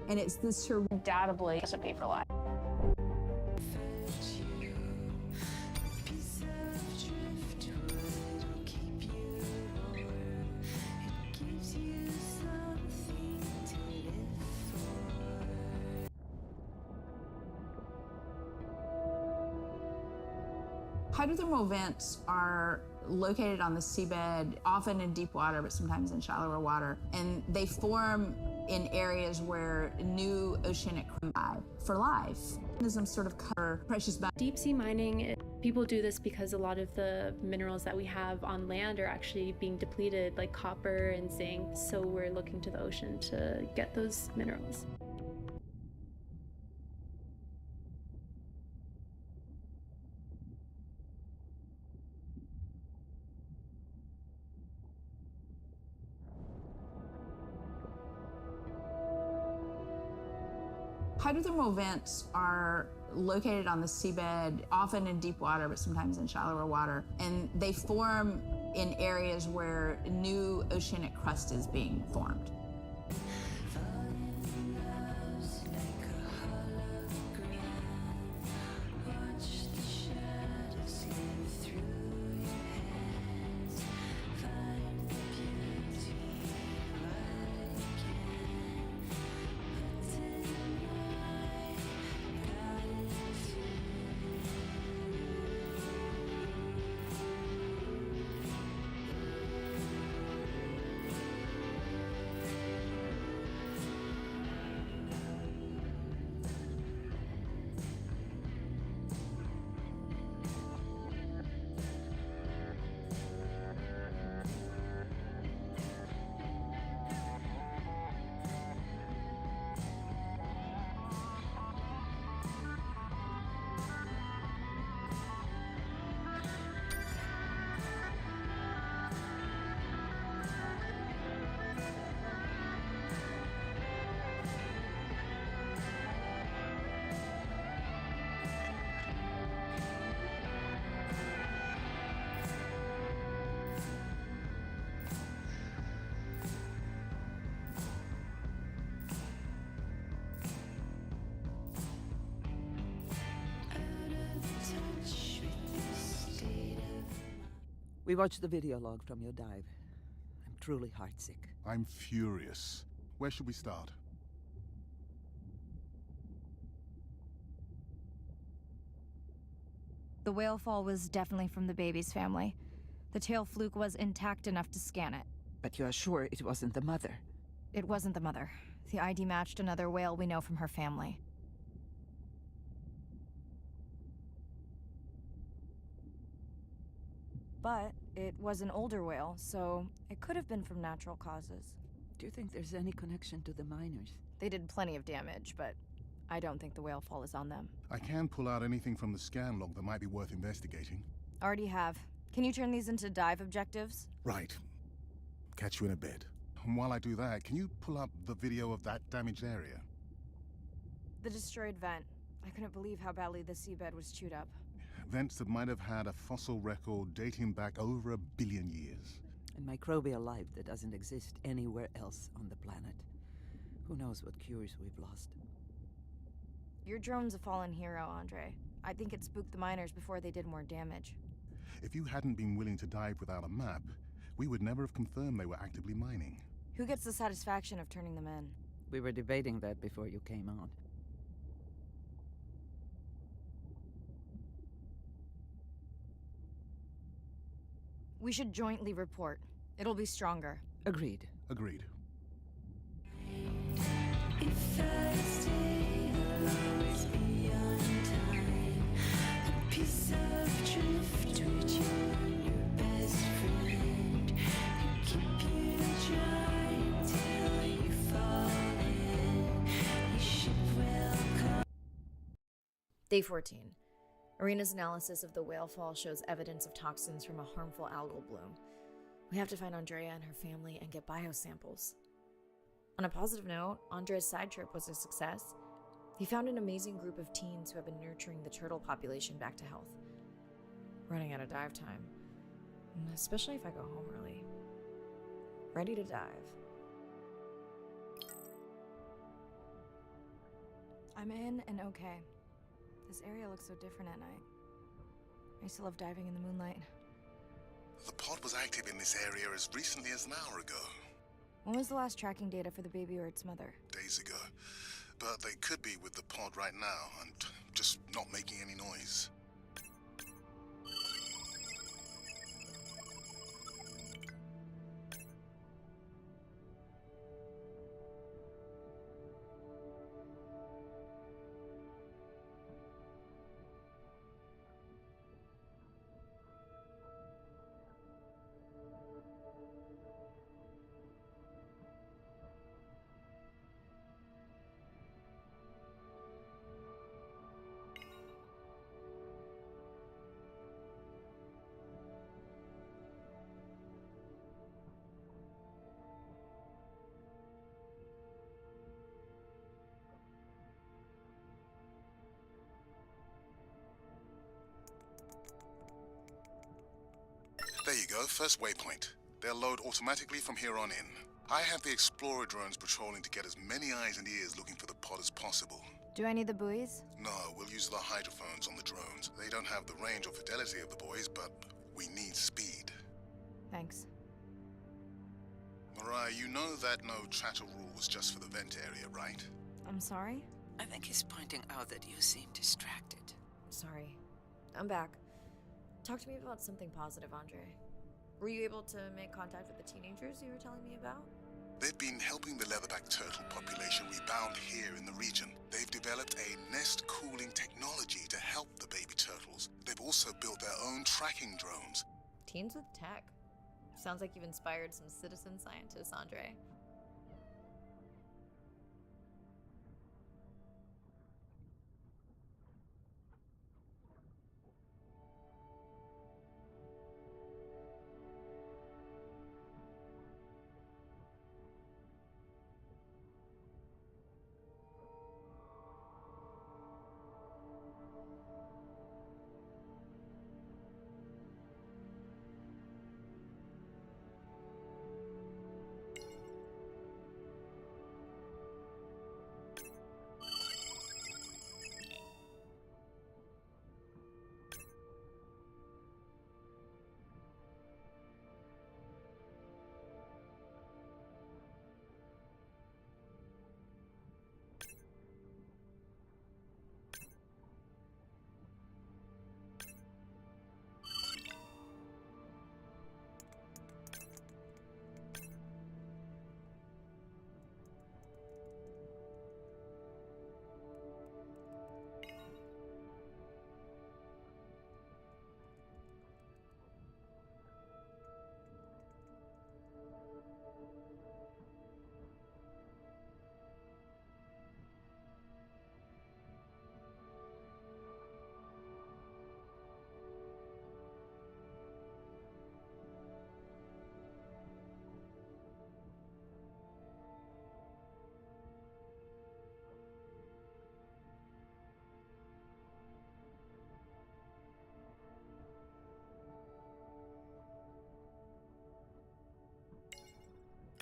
And it's this undoubtedly recipe for life. Hydrothermal vents are located on the seabed, often in deep water, but sometimes in shallower water. And they form in areas where new oceanic for life. Organisms sort of cover precious metals. Deep sea mining, people do this because a lot of the minerals that we have on land are actually being depleted, like copper and zinc. So we're looking to the ocean to get those minerals. Hydrothermal vents are located on the seabed, often in deep water, but sometimes in shallower water. And they form in areas where new oceanic crust is being formed. We watched the video log from your dive. I'm truly heartsick. I'm furious. Where should we start? The whale fall was definitely from the baby's family. The tail fluke was intact enough to scan it. But you are sure it wasn't the mother? It wasn't the mother. The ID matched another whale we know from her family. But it was an older whale, so it could have been from natural causes. Do you think there's any connection to the miners? They did plenty of damage, but I don't think the whale fall is on them. I can pull out anything from the scan log that might be worth investigating. Already have. Can you turn these into dive objectives? Right. Catch you in a bit. And while I do that, can you pull up the video of that damaged area? The destroyed vent. I couldn't believe how badly the seabed was chewed up. Vents that might have had a fossil record dating back over 1 billion years. And microbial life that doesn't exist anywhere else on the planet. Who knows what cures we've lost. Your drone's a fallen hero, Andre. I think it spooked the miners before they did more damage. If you hadn't been willing to dive without a map, we would never have confirmed they were actively mining. Who gets the satisfaction of turning them in? We were debating that before you came on. We should jointly report. It'll be stronger. Agreed. Agreed. If I stay, I'll always be on time. A piece of driftwood, you're your best friend. And keep you dry till you fall in. Your ship will come. Day 14. Arena's analysis of the whale fall shows evidence of toxins from a harmful algal bloom. We have to find Andrea and her family and get biosamples. On a positive note, Andrea's side trip was a success. He found an amazing group of teens who have been nurturing the turtle population back to health. Running out of dive time, especially if I go home early. Ready to dive. I'm in and okay. This area looks so different at night. I used to love diving in the moonlight. The pod was active in this area as recently as an hour ago. When was the last tracking data for the baby or its mother? Days ago. But they could be with the pod right now and just not making any noise. There you go, first waypoint. They'll load automatically from here on in. I have the Explorer drones patrolling to get as many eyes and ears looking for the pod as possible. Do I need the buoys? No, we'll use the hydrophones on the drones. They don't have the range or fidelity of the boys, but we need speed. Thanks. Mariah, you know that no chatter rule was just for the vent area, right? I'm sorry? I think he's pointing out that you seem distracted. Sorry. I'm back. Talk to me about something positive, Andre. Were you able to make contact with the teenagers you were telling me about? They've been helping the leatherback turtle population rebound here in the region. They've developed a nest cooling technology to help the baby turtles. They've also built their own tracking drones. Teens with tech. Sounds like you've inspired some citizen scientists, Andre.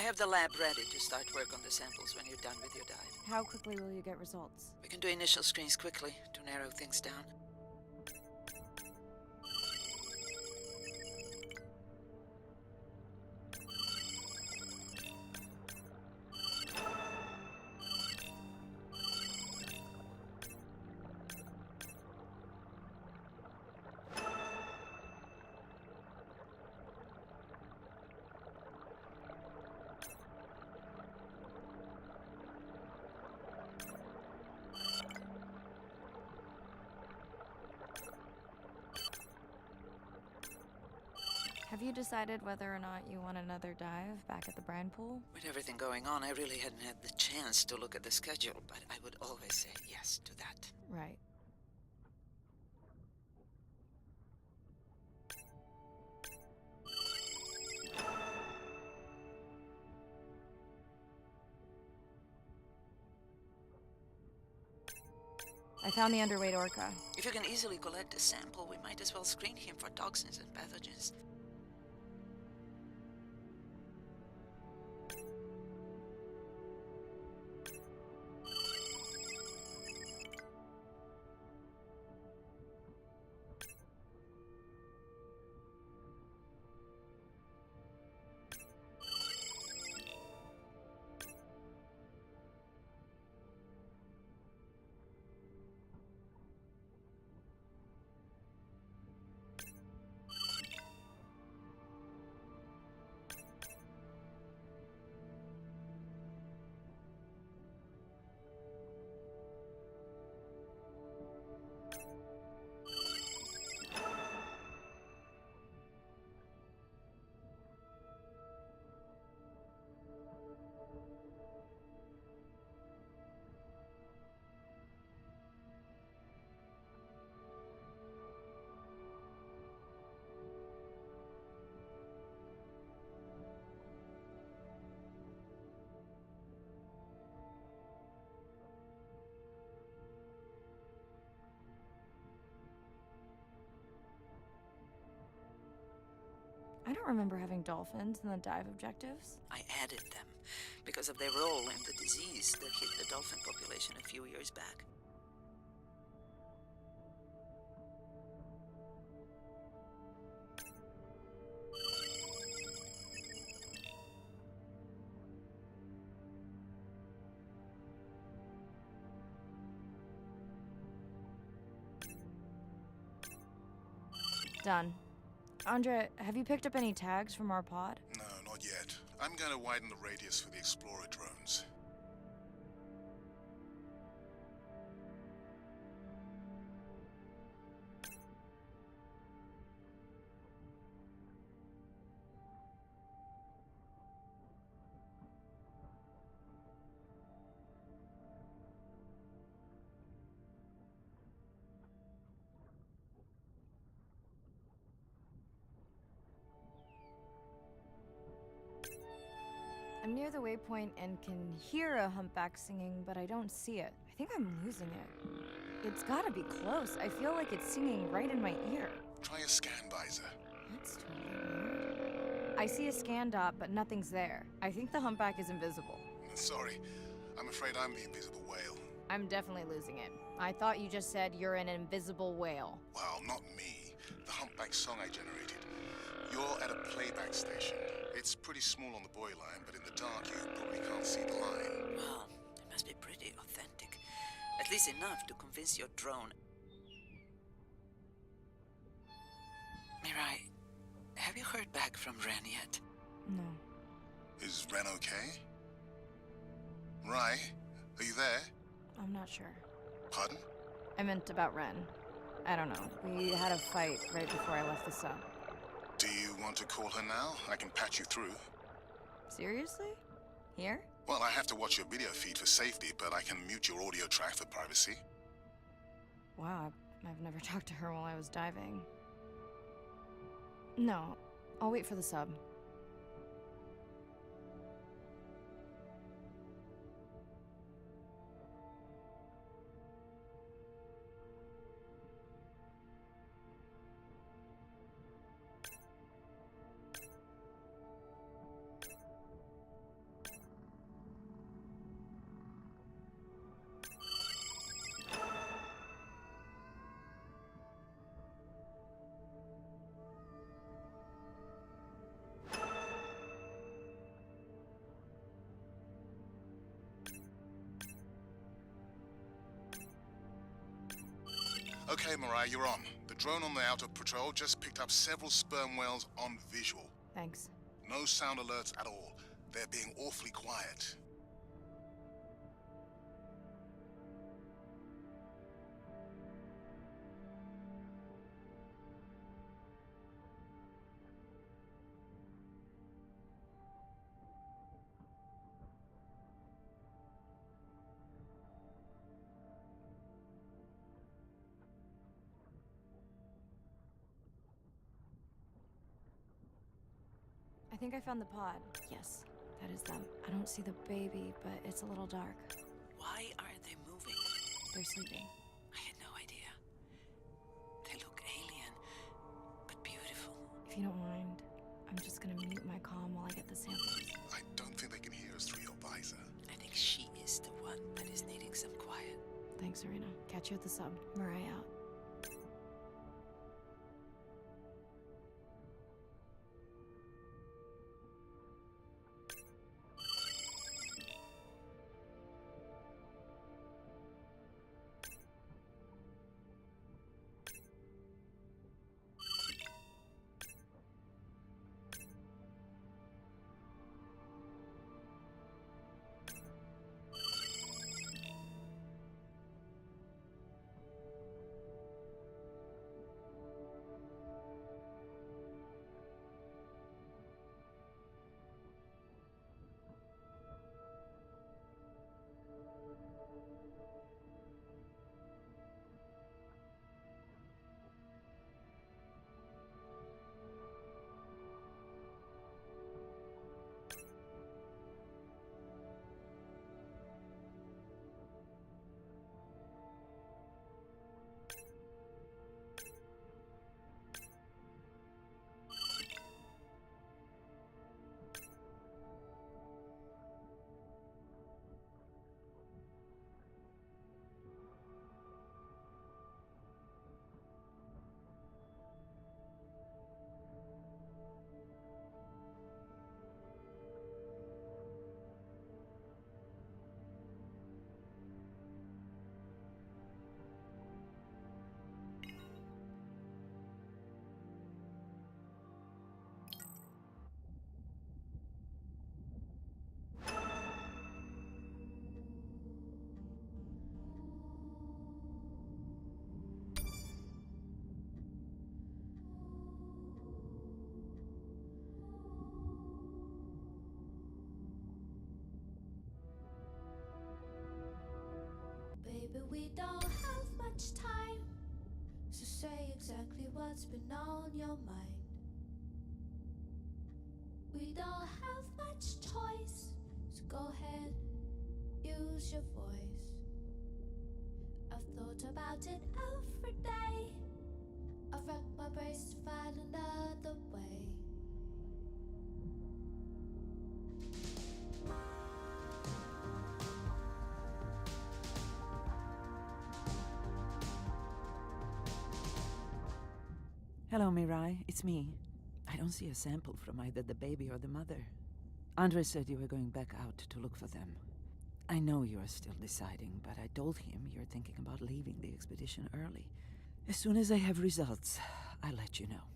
I have the lab ready to start work on the samples when you're done with your dive. How quickly will you get results? We can do initial screens quickly to narrow things down. Have you decided whether or not you want another dive back at the brine pool? With everything going on, I really hadn't had the chance to look at the schedule, but I would always say yes to that. Right. I found the underweight orca. If you can easily collect a sample, we might as well screen him for toxins and pathogens. don't remember having dolphins in the dive objectives. I added them because of their role in the disease that hit the dolphin population a few years back. Done. Andre, have you picked up any tags from our pod? No, not yet. I'm going to widen the radius for the Explorer drones. I'm near the waypoint and can hear a humpback singing, but I don't see it. I think I'm losing it. It's gotta be close. I feel like it's singing right in my ear. Try a scan visor. That's totally weird. I see a scan dot, but nothing's there. I think the humpback is invisible. Sorry, I'm afraid I'm the invisible whale. I'm definitely losing it. I thought you just said you're an invisible whale. Well, not me. The humpback song I generated. You're at a playback station. It's pretty small on the buoy line, but in the dark you probably can't see the line. Well, it must be pretty authentic. At least enough to convince your drone. Mirai, have you heard back from Ren yet? No. Is Ren okay? Rai, are you there? I'm not sure. Pardon? I meant about Ren. I don't know. We had a fight right before I left the sub. Do you want to call her now? I can patch you through. Seriously? Here? Well, I have to watch your video feed for safety, but I can mute your audio track for privacy. Wow, I've never talked to her while I was diving. No, I'll wait for the sub. Okay, Mariah, you're on. The drone on the outer patrol just picked up several sperm whales on visual. Thanks. No sound alerts at all. They're being awfully quiet. I think I found the pod. Yes, that is them. I don't see the baby, but it's a little dark. Why aren't they moving? They're sleeping. I had no idea. They look alien, but beautiful. If you don't mind, I'm just gonna mute my comm while I get the samples. I don't think they can hear us through your visor. I think she is the one that is needing some quiet. Thanks, Arena. Catch you at the sub. Mariah out. what's been on your mind. We don't have much choice, so go ahead, use your voice. I've thought about it every day. I've wrecked my brace to find another way. Hello, Mirai. It's me. I don't see a sample from either the baby or the mother. Andre said you were going back out to look for them. I know you are still deciding, but I told him you're thinking about leaving the expedition early. As soon as I have results, I'll let you know.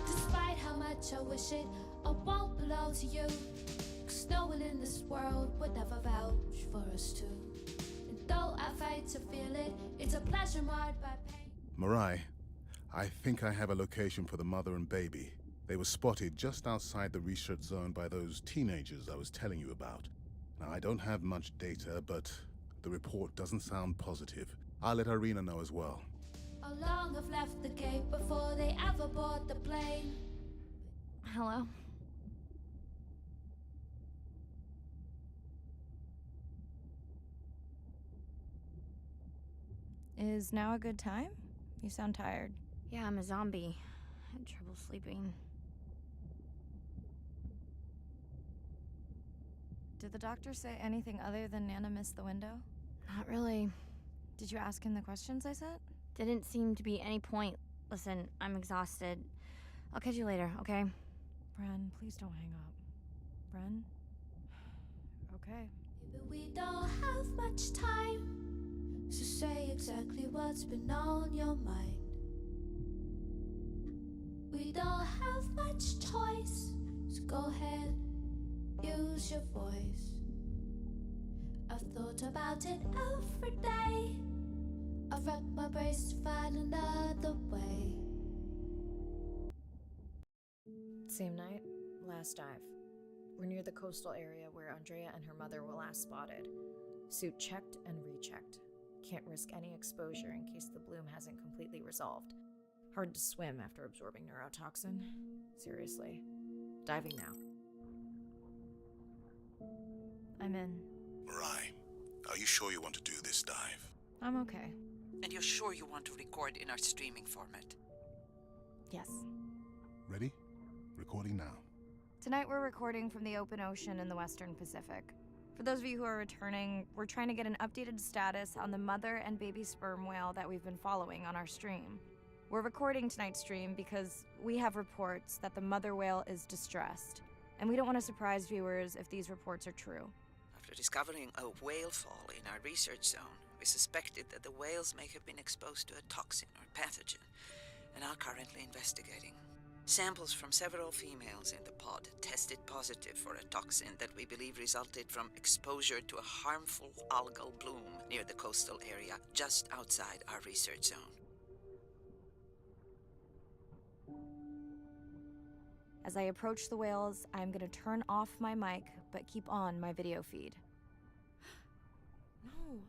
Despite how much I wish it, I won't belong to you. 'Cause no one in this world would ever vouch for us two. And though I fight to feel it, it's a pleasure marred by pain. Mirai, I think I have a location for the mother and baby. They were spotted just outside the research zone by those teenagers I was telling you about. Now, I don't have much data, but the report doesn't sound positive. I'll let Irina know as well. How long I've left the gate before they ever board the plane. Hello? Is now a good time? You sound tired. Yeah, I'm a zombie. I had trouble sleeping. Did the doctor say anything other than Nana missed the window? Not really. Did you ask him the questions I sent? Didn't seem to be any point. Listen, I'm exhausted. I'll catch you later, okay? Bren, please don't hang up. Bren? Okay. But we don't have much time. So say exactly what's been on your mind. We don't have much choice, so go ahead, use your voice. I've thought about it every day. I've wrecked my brace to find another way. Same night, last dive. We're near the coastal area where Andrea and her mother were last spotted. Suit checked and rechecked. Can't risk any exposure in case the bloom hasn't completely resolved. Hard to swim after absorbing neurotoxin. Seriously. Diving now. I'm in. Mirai, are you sure you want to do this dive? I'm okay. And you're sure you want to record in our streaming format? Yes. Ready? Recording now. Tonight we're recording from the open ocean in the Western Pacific. For those of you who are returning, we're trying to get an updated status on the mother and baby sperm whale that we've been following on our stream. We're recording tonight's stream because we have reports that the mother whale is distressed, and we don't want to surprise viewers if these reports are true. After discovering a whale fall in our research zone, we suspected that the whales may have been exposed to a toxin or pathogen, and are currently investigating. Samples from several females in the pod tested positive for a toxin that we believe resulted from exposure to a harmful algal bloom near the coastal area just outside our research zone. As I approach the whales, I'm going to turn off my mic, but keep on my video feed. No.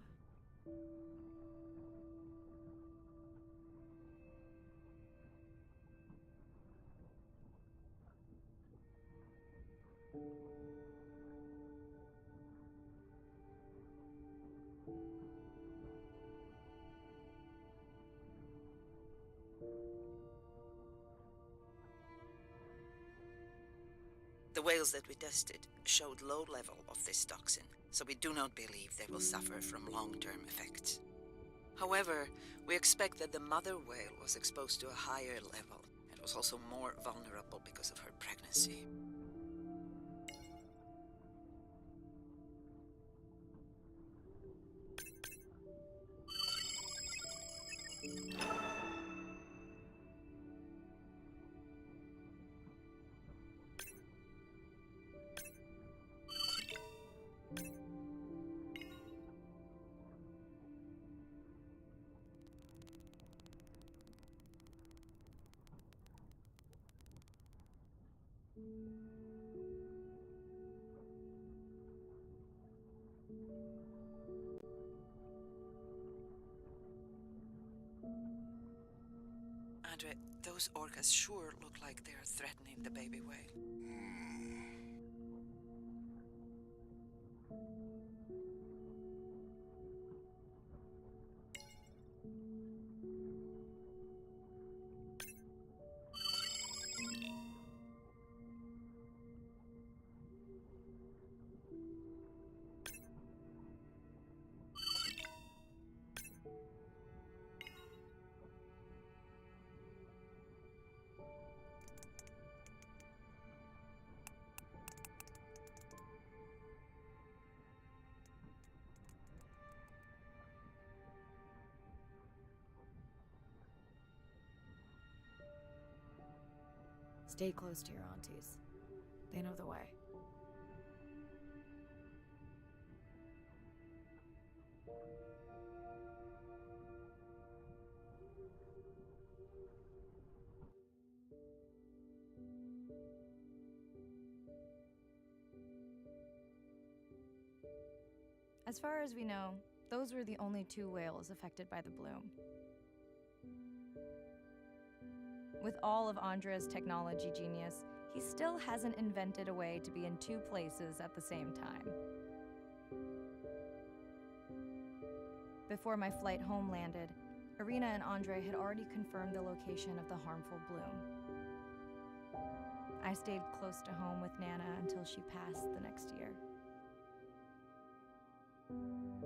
The whales that we tested showed low level of this toxin, so we do not believe they will suffer from long-term effects. However, we expect that the mother whale was exposed to a higher level and was also more vulnerable because of her pregnancy. Andre, those orcas sure look like they're threatening the baby whale. Stay close to your aunties. They know the way. As far as we know, those were the only 2 whales affected by the bloom. With all of Andre's technology genius, he still hasn't invented a way to be in 2 places at the same time. Before my flight home landed, Irina and Andre had already confirmed the location of the harmful bloom. I stayed close to home with Nana until she passed the next year.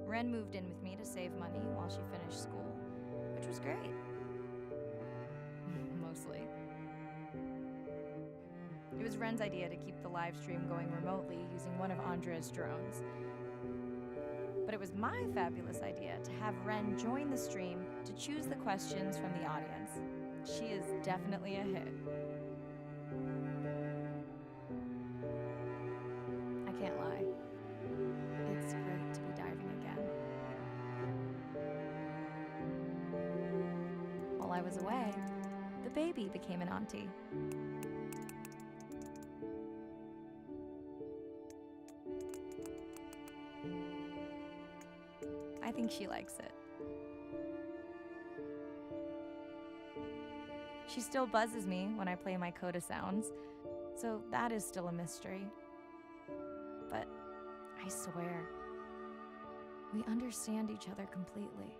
Ren moved in with me to save money while she finished school, which was great. Mostly. It was Ren's idea to keep the live stream going remotely using one of Andre's drones. But it was my fabulous idea to have Ren join the stream to choose the questions from the audience. She is definitely a hit. I can't lie. It's great to be diving again. While I was away, the baby became an auntie. I think she likes it. She still buzzes me when I play my coda sounds, so that is still a mystery. But I swear, we understand each other completely.